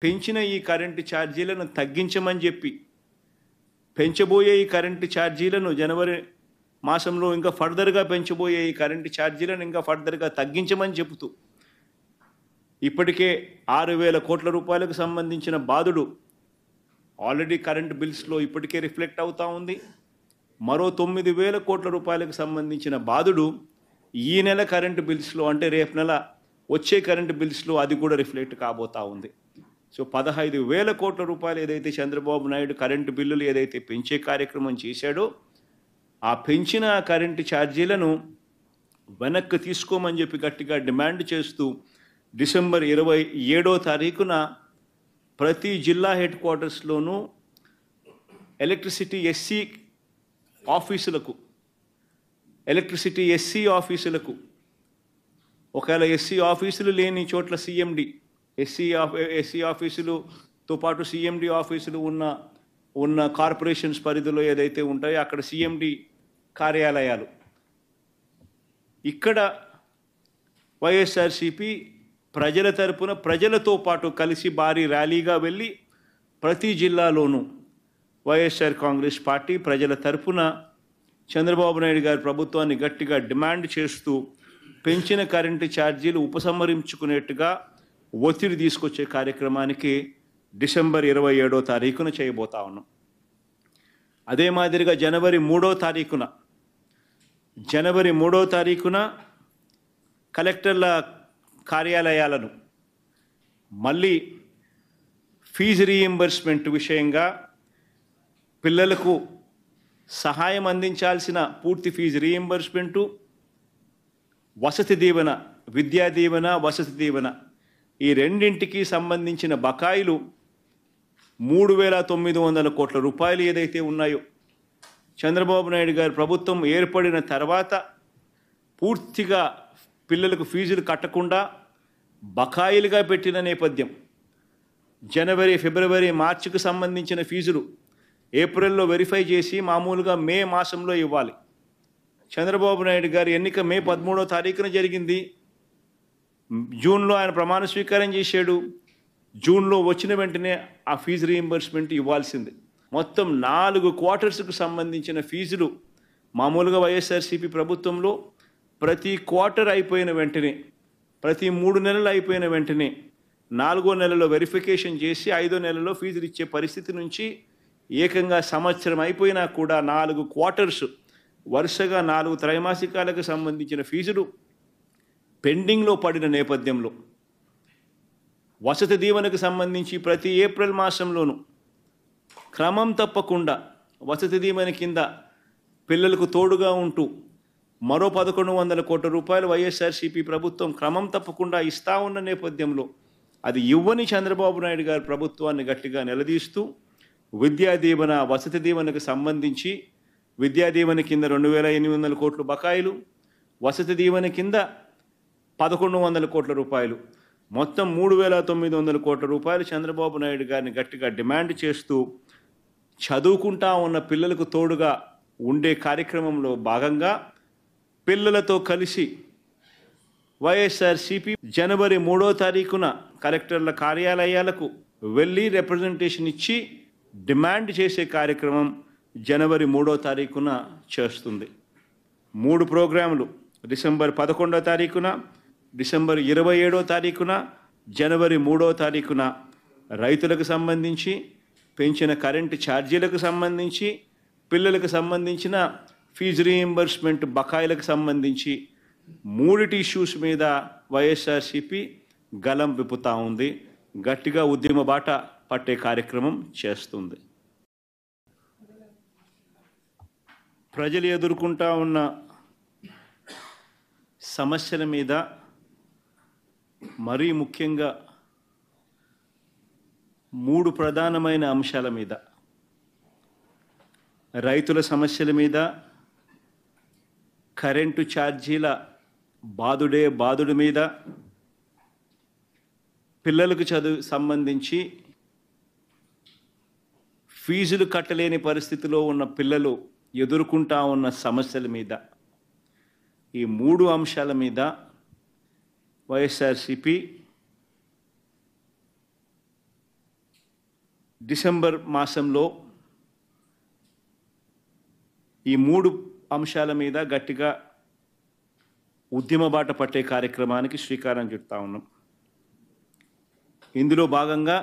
పెంచిన ఈ కరెంటు ఛార్జీలను తగ్గించమని చెప్పి పెంచబోయే ఈ కరెంటు ఛార్జీలను జనవరి మాసంలో ఇంకా ఫర్దర్గా పెంచబోయే ఈ కరెంటు ఛార్జీలను ఇంకా ఫర్దర్గా తగ్గించమని చెబుతూ ఇప్పటికే 6,000 కోట్ల రూపాయలకు సంబంధించిన బాధుడు ఆల్రెడీ కరెంటు బిల్స్లో ఇప్పటికే రిఫ్లెక్ట్ అవుతూ ఉంది. మరో 9,000 కోట్ల రూపాయలకు సంబంధించిన బాధుడు ఈ నెల కరెంటు బిల్స్లో అంటే రేపు నెల వచ్చే కరెంటు బిల్స్లో అది కూడా రిఫ్లెక్ట్ కాబోతూ ఉంది. సో 15,000 కోట్ల రూపాయలు ఏదైతే చంద్రబాబు నాయుడు కరెంటు బిల్లులు ఏదైతే పెంచే కార్యక్రమం చేశాడో ఆ పెంచిన కరెంటు ఛార్జీలను వెనక్కి తీసుకోమని చెప్పి గట్టిగా డిమాండ్ చేస్తూ డిసెంబర్ 27వ తారీఖున ప్రతి జిల్లా హెడ్ క్వార్టర్స్లోనూ ఎలక్ట్రిసిటీ ఎస్సీ ఆఫీసులకు ఒకవేళ ఎస్సీ ఆఫీసులు లేని చోట్ల సిఎండి ఎస్సీ ఆఫీసులతో పాటు సిఎండి ఆఫీసులు ఉన్న కార్పొరేషన్స్ పరిధిలో ఏదైతే ఉంటాయో అక్కడ సిఎండి కార్యాలయాలు ఇక్కడ వైఎస్ఆర్సీపీ ప్రజల తరపున ప్రజలతో పాటు కలిసి భారీ ర్యాలీగా వెళ్ళి ప్రతి జిల్లాలోనూ వైఎస్ఆర్ కాంగ్రెస్ పార్టీ ప్రజల తరపున చంద్రబాబు నాయుడు గారి ప్రభుత్వాన్ని గట్టిగా డిమాండ్ చేస్తూ పెంచిన కరెంటు ఛార్జీలు ఉపసంహరించుకునేట్టుగా ఒత్తిడి తీసుకొచ్చే కార్యక్రమానికి డిసెంబర్ 27వ తారీఖున చేయబోతా ఉన్నాం. అదే మాదిరిగా జనవరి 3వ తారీఖున కలెక్టర్ల కార్యాలయాలను మళ్ళీ ఫీజు రీయింబర్స్మెంట్ విషయంగా పిల్లలకు సహాయం అందించాల్సిన పూర్తి ఫీజు రీయింబర్స్మెంటు, వసతి దీవెన, విద్యా దీవెన, వసతి దీవెన ఈ రెండింటికి సంబంధించిన బకాయిలు 3,900 కోట్ల రూపాయలు ఏదైతే ఉన్నాయో చంద్రబాబు నాయుడు గారి ప్రభుత్వం ఏర్పడిన తర్వాత పూర్తిగా పిల్లలకు ఫీజులు కట్టకుండా బకాయిలుగా పెట్టిన నేపథ్యం. జనవరి, ఫిబ్రవరి, మార్చికి సంబంధించిన ఫీజులు ఏప్రిల్లో వెరిఫై చేసి మామూలుగా మే మాసంలో ఇవ్వాలి. చంద్రబాబు నాయుడు గారి ఎన్నిక మే 13వ తారీఖున జరిగింది. జూన్లో ఆయన ప్రమాణ స్వీకారం చేశాడు. జూన్లో వచ్చిన వెంటనే ఆ ఫీజు రీయింబర్స్మెంట్ ఇవ్వాల్సింది. మొత్తం 4 క్వార్టర్స్కు సంబంధించిన ఫీజులు మామూలుగా వైఎస్ఆర్సీపీ ప్రభుత్వంలో ప్రతి క్వార్టర్ అయిపోయిన వెంటనే, ప్రతి 3 నెలలు అయిపోయిన వెంటనే 4వ నెలలో వెరిఫికేషన్ చేసి 5వ నెలలో ఫీజులు ఇచ్చే పరిస్థితి నుంచి ఏకంగా సంవత్సరం అయిపోయినా కూడా 4 క్వార్టర్స్ వరుసగా 4 త్రైమాసికాలకు సంబంధించిన ఫీజులు పెండింగ్లో పడిన నేపథ్యంలో వసతి దీవెనకు సంబంధించి ప్రతి ఏప్రిల్ మాసంలోనూ క్రమం తప్పకుండా వసతి దీవెన కింద పిల్లలకు తోడుగా ఉంటూ మరో 1,100 కోట్ల రూపాయలు వైఎస్ఆర్సీపీ ప్రభుత్వం క్రమం తప్పకుండా ఇస్తా ఉన్న నేపథ్యంలో అది ఇవ్వని చంద్రబాబు నాయుడు గారి ప్రభుత్వాన్ని గట్టిగా నిలదీస్తూ విద్యా దీవెన, వసతి దీవెనకు సంబంధించి విద్యా దీవెన కింద 2,800 కోట్ల బకాయిలు, వసతి దీవెన కింద 1,100 కోట్ల రూపాయలు, మొత్తం 3,900 కోట్ల రూపాయలు చంద్రబాబు నాయుడు గారిని గట్టిగా డిమాండ్ చేస్తూ చదువుకుంటా ఉన్న పిల్లలకు తోడుగా ఉండే కార్యక్రమంలో భాగంగా పిల్లలతో కలిసి వైఎస్ఆర్సీపీ జనవరి 3వ తారీఖున కలెక్టర్ల కార్యాలయాలకు వెళ్ళి రిప్రజెంటేషన్ ఇచ్చి డిమాండ్ చేసే కార్యక్రమం జనవరి 3వ తారీఖున చేస్తుంది. 3 ప్రోగ్రాములు డిసెంబర్ 11వ తారీఖున, డిసెంబర్ 27వ తారీఖున, జనవరి 3వ తారీఖున రైతులకు సంబంధించి, పెంచిన కరెంటు ఛార్జీలకు సంబంధించి, పిల్లలకు సంబంధించిన ఫీజు రీయింబర్స్మెంట్ బకాయిలకు సంబంధించి 3 ఇష్యూస్ మీద వైఎస్ఆర్సీపీ గలం విప్పుతా ఉంది. గట్టిగా ఉద్యమ బాట పట్టే కార్యక్రమం చేస్తుంది. ప్రజలు ఎదుర్కొంటా ఉన్న సమస్యల మీద, మరీ ముఖ్యంగా 3 ప్రధానమైన అంశాల మీద, రైతుల సమస్యల మీద, కరెంటు ఛార్జీల బాదుడి మీద, పిల్లలకు చదువు సంబంధించి ఫీజులు కట్టలేని పరిస్థితిలో ఉన్న పిల్లలు ఎదుర్కొంటా ఉన్న సమస్యల మీద, ఈ 3 అంశాల మీద వైఎస్ఆర్సీపీ డిసెంబర్ మాసంలో ఈ 3 అంశాల మీద గట్టిగా ఉద్యమ బాట పట్టే కార్యక్రమానికి శ్రీకారం చుడతా ఉన్నాం. ఇందులో భాగంగా